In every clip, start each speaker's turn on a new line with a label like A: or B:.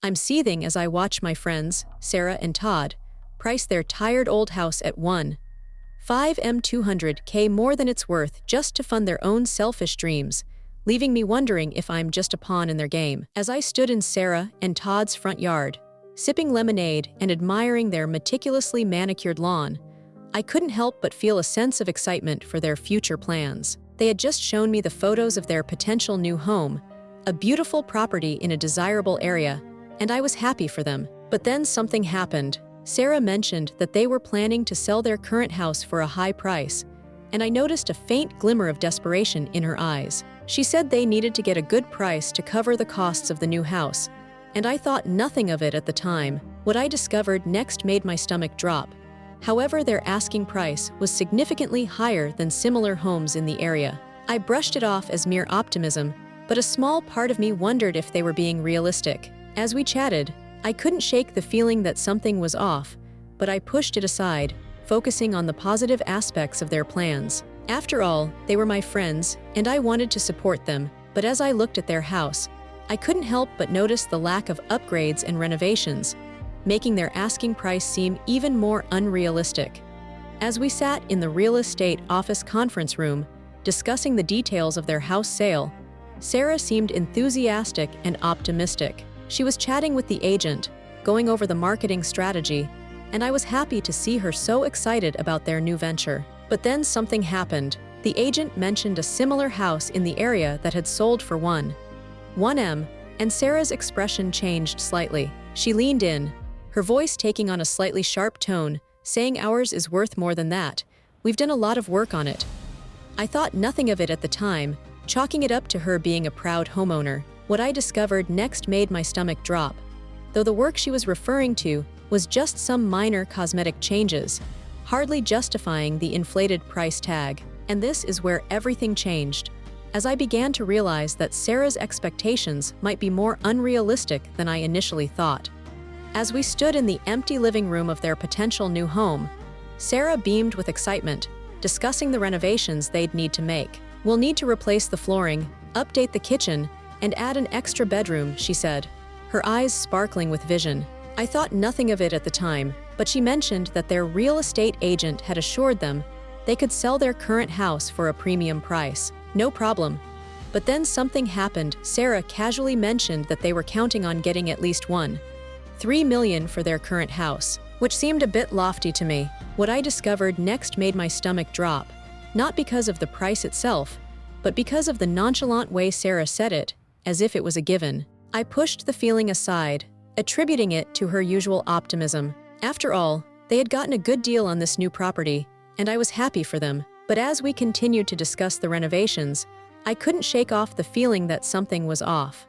A: I'm seething as I watch my friends, Sarah and Todd, price their tired old house at 1.5 200K more than it's worth just to fund their own selfish dreams, leaving me wondering if I'm just a pawn in their game. As I stood in Sarah and Todd's front yard, sipping lemonade and admiring their meticulously manicured lawn, I couldn't help but feel a sense of excitement for their future plans. They had just shown me the photos of their potential new home, a beautiful property in a desirable area, and I was happy for them. But then something happened. Sarah mentioned that they were planning to sell their current house for a high price, and I noticed a faint glimmer of desperation in her eyes. She said they needed to get a good price to cover the costs of the new house, and I thought nothing of it at the time. What I discovered next made my stomach drop. However, their asking price was significantly higher than similar homes in the area. I brushed it off as mere optimism, but a small part of me wondered if they were being realistic. As we chatted, I couldn't shake the feeling that something was off, but I pushed it aside, focusing on the positive aspects of their plans. After all, they were my friends, and I wanted to support them, but as I looked at their house, I couldn't help but notice the lack of upgrades and renovations, making their asking price seem even more unrealistic. As we sat in the real estate office conference room, discussing the details of their house sale, Sarah seemed enthusiastic and optimistic. She was chatting with the agent, going over the marketing strategy, and I was happy to see her so excited about their new venture. But then something happened. The agent mentioned a similar house in the area that had sold for 1 M, and Sarah's expression changed slightly. She leaned in, her voice taking on a slightly sharp tone, saying ours is worth more than that. We've done a lot of work on it. I thought nothing of it at the time, chalking it up to her being a proud homeowner. What I discovered next made my stomach drop. Though the work she was referring to was just some minor cosmetic changes, hardly justifying the inflated price tag. And this is where everything changed, as I began to realize that Sarah's expectations might be more unrealistic than I initially thought. As we stood in the empty living room of their potential new home, Sarah beamed with excitement, discussing the renovations they'd need to make. We'll need to replace the flooring, update the kitchen, and add an extra bedroom, she said, her eyes sparkling with vision. I thought nothing of it at the time, but she mentioned that their real estate agent had assured them they could sell their current house for a premium price. No problem. But then something happened. Sarah casually mentioned that they were counting on getting at least $3 million for their current house, which seemed a bit lofty to me. What I discovered next made my stomach drop, not because of the price itself, but because of the nonchalant way Sarah said it, as if it was a given. I pushed the feeling aside, attributing it to her usual optimism. After all, they had gotten a good deal on this new property, and I was happy for them. But as we continued to discuss the renovations, I couldn't shake off the feeling that something was off.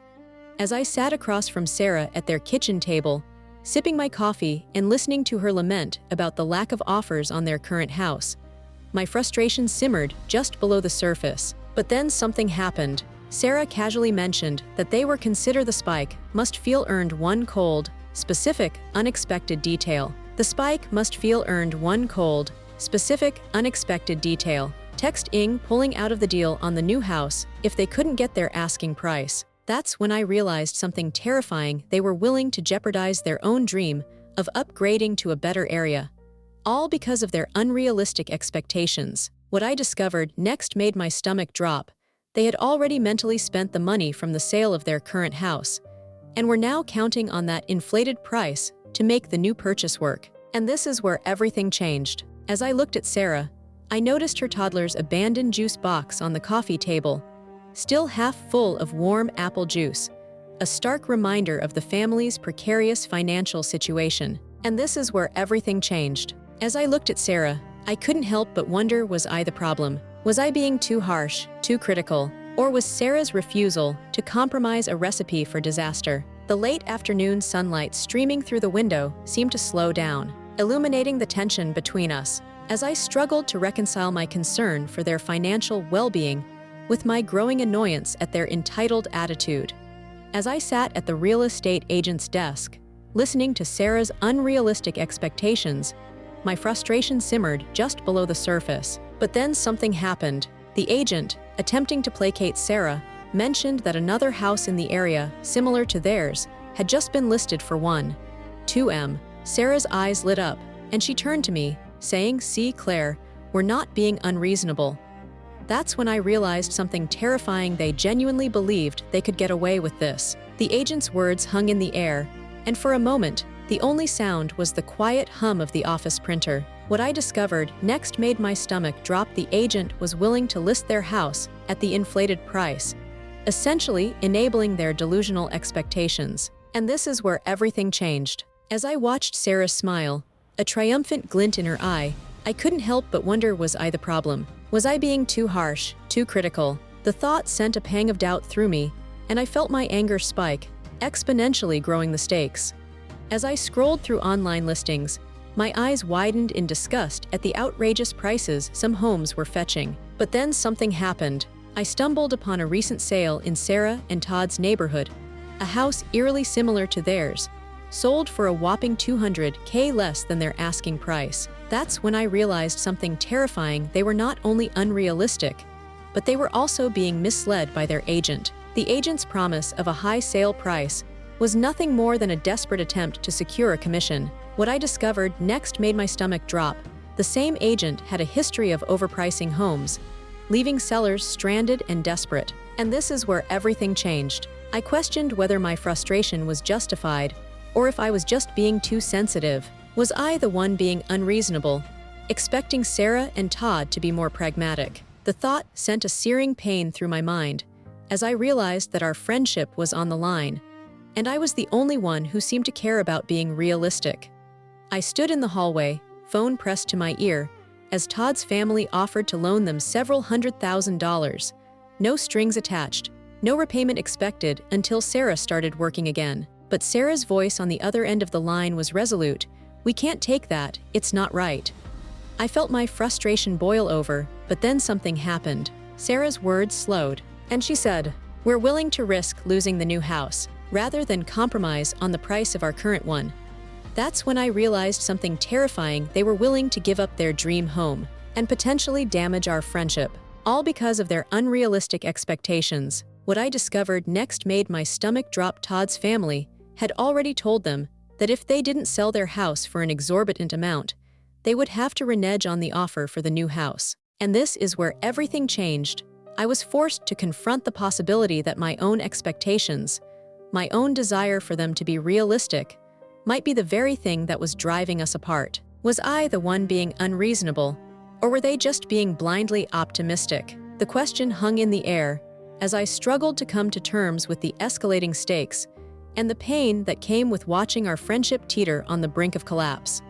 A: As I sat across from Sarah at their kitchen table, sipping my coffee and listening to her lament about the lack of offers on their current house, my frustration simmered just below the surface. But then something happened. Sarah casually mentioned that they were consider the spike must feel earned one cold, specific, unexpected detail. The spike must feel earned one cold, specific, unexpected detail. Text ing pulling out of the deal on the new house if they couldn't get their asking price. That's when I realized something terrifying. They were willing to jeopardize their own dream of upgrading to a better area, all because of their unrealistic expectations. What I discovered next made my stomach drop. They had already mentally spent the money from the sale of their current house, and were now counting on that inflated price to make the new purchase work. And this is where everything changed. As I looked at Sarah, I noticed her toddler's abandoned juice box on the coffee table, still half full of warm apple juice, a stark reminder of the family's precarious financial situation. And this is where everything changed. As I looked at Sarah, I couldn't help but wonder, was I the problem? Was I being too harsh, too critical, or was Sarah's refusal to compromise a recipe for disaster? The late afternoon sunlight streaming through the window seemed to slow down, illuminating the tension between us, as I struggled to reconcile my concern for their financial well-being with my growing annoyance at their entitled attitude. As I sat at the real estate agent's desk, listening to Sarah's unrealistic expectations, my frustration simmered just below the surface. But then something happened. The agent, attempting to placate Sarah, mentioned that another house in the area, similar to theirs, had just been listed for 1.2 M. Sarah's eyes lit up, and she turned to me, saying, "See, Claire, we're not being unreasonable." That's when I realized something terrifying. They genuinely believed they could get away with this. The agent's words hung in the air, and for a moment, the only sound was the quiet hum of the office printer. What I discovered next made my stomach drop. The agent was willing to list their house at the inflated price, essentially enabling their delusional expectations. And this is where everything changed. As I watched Sarah smile, a triumphant glint in her eye, I couldn't help but wonder, was I the problem? Was I being too harsh, too critical? The thought sent a pang of doubt through me, and I felt my anger spike, exponentially growing the stakes. As I scrolled through online listings, my eyes widened in disgust at the outrageous prices some homes were fetching. But then something happened. I stumbled upon a recent sale in Sarah and Todd's neighborhood, a house eerily similar to theirs, sold for a whopping $200K less than their asking price. That's when I realized something terrifying. They were not only unrealistic, but they were also being misled by their agent. The agent's promise of a high sale price was nothing more than a desperate attempt to secure a commission. What I discovered next made my stomach drop. The same agent had a history of overpricing homes, leaving sellers stranded and desperate. And this is where everything changed. I questioned whether my frustration was justified, or if I was just being too sensitive. Was I the one being unreasonable, expecting Sarah and Todd to be more pragmatic? The thought sent a searing pain through my mind, as I realized that our friendship was on the line, and I was the only one who seemed to care about being realistic. I stood in the hallway, phone pressed to my ear, as Todd's family offered to loan them several $100,000. No strings attached, no repayment expected until Sarah started working again. But Sarah's voice on the other end of the line was resolute. "We can't take that, it's not right." I felt my frustration boil over, but then something happened. Sarah's words slowed, and she said, "We're willing to risk losing the new house, rather than compromise on the price of our current one." That's when I realized something terrifying. They were willing to give up their dream home, and potentially damage our friendship, all because of their unrealistic expectations. What I discovered next made my stomach drop. Todd's family had already told them that if they didn't sell their house for an exorbitant amount, they would have to renege on the offer for the new house. And this is where everything changed. I was forced to confront the possibility that my own expectations, my own desire for them to be realistic, might be the very thing that was driving us apart. Was I the one being unreasonable, or were they just being blindly optimistic? The question hung in the air as I struggled to come to terms with the escalating stakes and the pain that came with watching our friendship teeter on the brink of collapse.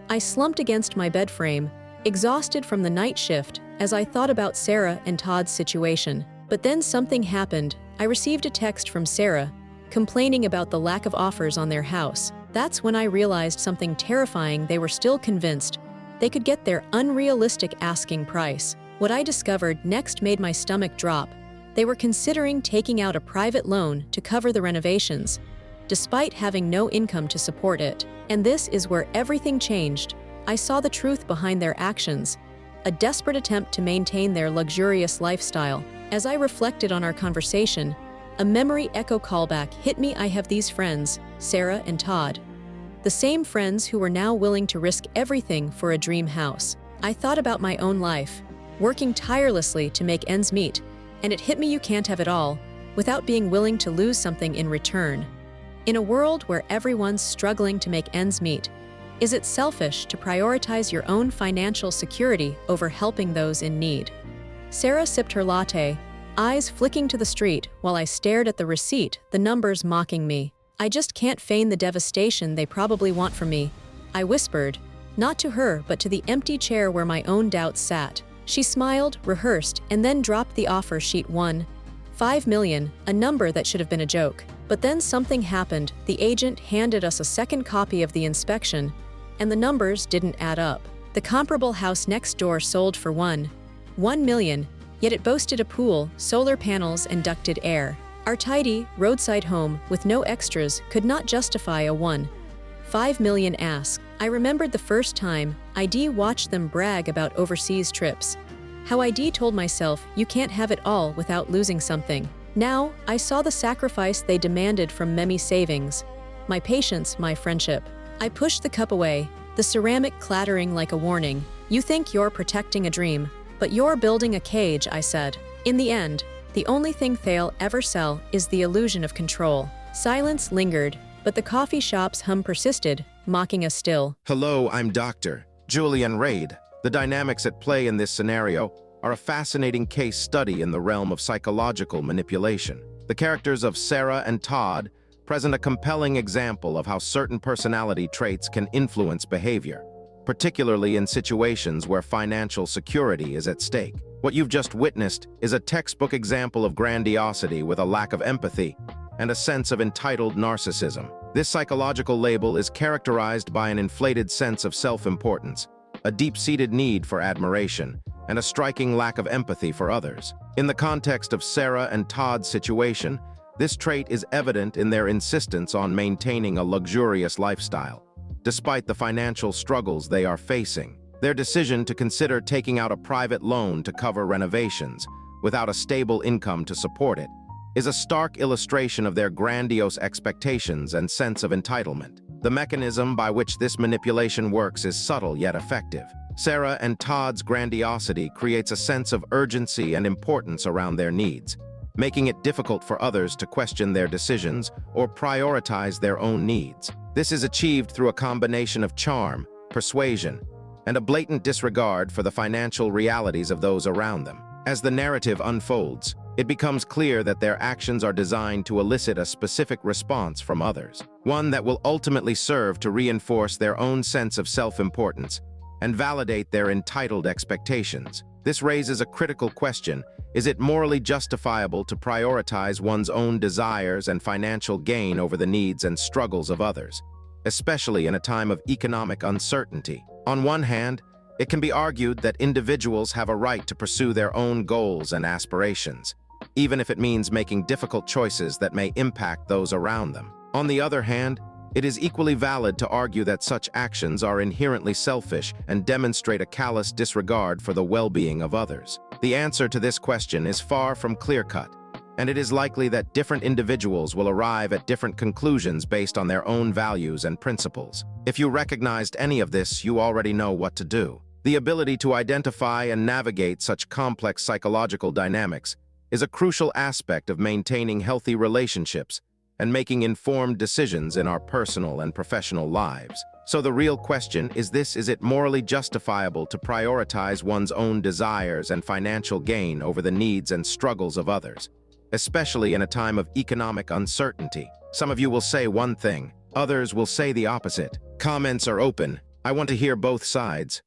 A: I slumped against my bed frame, exhausted from the night shift, as I thought about Sarah and Todd's situation. But then something happened. I received a text from Sarah, complaining about the lack of offers on their house. That's when I realized something terrifying. They were still convinced they could get their unrealistic asking price. What I discovered next made my stomach drop. They were considering taking out a private loan to cover the renovations, despite having no income to support it. And this is where everything changed. I saw the truth behind their actions, a desperate attempt to maintain their luxurious lifestyle. As I reflected on our conversation, a memory echo callback hit me. I have these friends, Sarah and Todd, the same friends who were now willing to risk everything for a dream house. I thought about my own life, working tirelessly to make ends meet, and it hit me: you can't have it all without being willing to lose something in return. In a world where everyone's struggling to make ends meet, is it selfish to prioritize your own financial security over helping those in need? Sarah sipped her latte, eyes flicking to the street while I stared at the receipt, the numbers mocking me. "I just can't feign the devastation they probably want from me," I whispered, not to her but to the empty chair where my own doubts sat. She smiled, rehearsed, and then dropped the offer sheet. 1.5 million, a number that should have been a joke. But then something happened. The agent handed us a second copy of the inspection, and the numbers didn't add up. The comparable house next door sold for 1 million, yet it boasted a pool, solar panels, and ducted air. Our tidy, roadside home, with no extras, could not justify a 1.5 million ask. I remembered the first time ID watched them brag about overseas trips. How ID told myself, "You can't have it all without losing something." Now, I saw the sacrifice they demanded from Memi savings. My patience, my friendship. I pushed the cup away, the ceramic clattering like a warning. You think you're protecting a dream, but you're building a cage, I said. In the end, the only thing they'll ever sell is the illusion of control. Silence lingered, but the coffee shop's hum persisted, mocking us still.
B: Hello, I'm Dr. Julian Reed. The dynamics at play in this scenario are a fascinating case study in the realm of psychological manipulation. The characters of Sarah and Todd present a compelling example of how certain personality traits can influence behavior, particularly in situations where financial security is at stake. What you've just witnessed is a textbook example of grandiosity with a lack of empathy and a sense of entitled narcissism. This psychological label is characterized by an inflated sense of self-importance, a deep-seated need for admiration, and a striking lack of empathy for others. In the context of Sarah and Todd's situation, this trait is evident in their insistence on maintaining a luxurious lifestyle. Despite the financial struggles they are facing, their decision to consider taking out a private loan to cover renovations without a stable income to support it is a stark illustration of their grandiose expectations and sense of entitlement. The mechanism by which this manipulation works is subtle yet effective. Sarah and Todd's grandiosity creates a sense of urgency and importance around their needs, making it difficult for others to question their decisions or prioritize their own needs. This is achieved through a combination of charm, persuasion, and a blatant disregard for the financial realities of those around them. As the narrative unfolds, it becomes clear that their actions are designed to elicit a specific response from others, one that will ultimately serve to reinforce their own sense of self-importance and validate their entitled expectations. This raises a critical question: is it morally justifiable to prioritize one's own desires and financial gain over the needs and struggles of others, especially in a time of economic uncertainty? On one hand, it can be argued that individuals have a right to pursue their own goals and aspirations, even if it means making difficult choices that may impact those around them. On the other hand, it is equally valid to argue that such actions are inherently selfish and demonstrate a callous disregard for the well-being of others. The answer to this question is far from clear-cut, and it is likely that different individuals will arrive at different conclusions based on their own values and principles. If you recognized any of this, you already know what to do. The ability to identify and navigate such complex psychological dynamics is a crucial aspect of maintaining healthy relationships and making informed decisions in our personal and professional lives. So the real question is this: is it morally justifiable to prioritize one's own desires and financial gain over the needs and struggles of others, especially in a time of economic uncertainty? Some of you will say one thing, others will say the opposite. Comments are open. I want to hear both sides.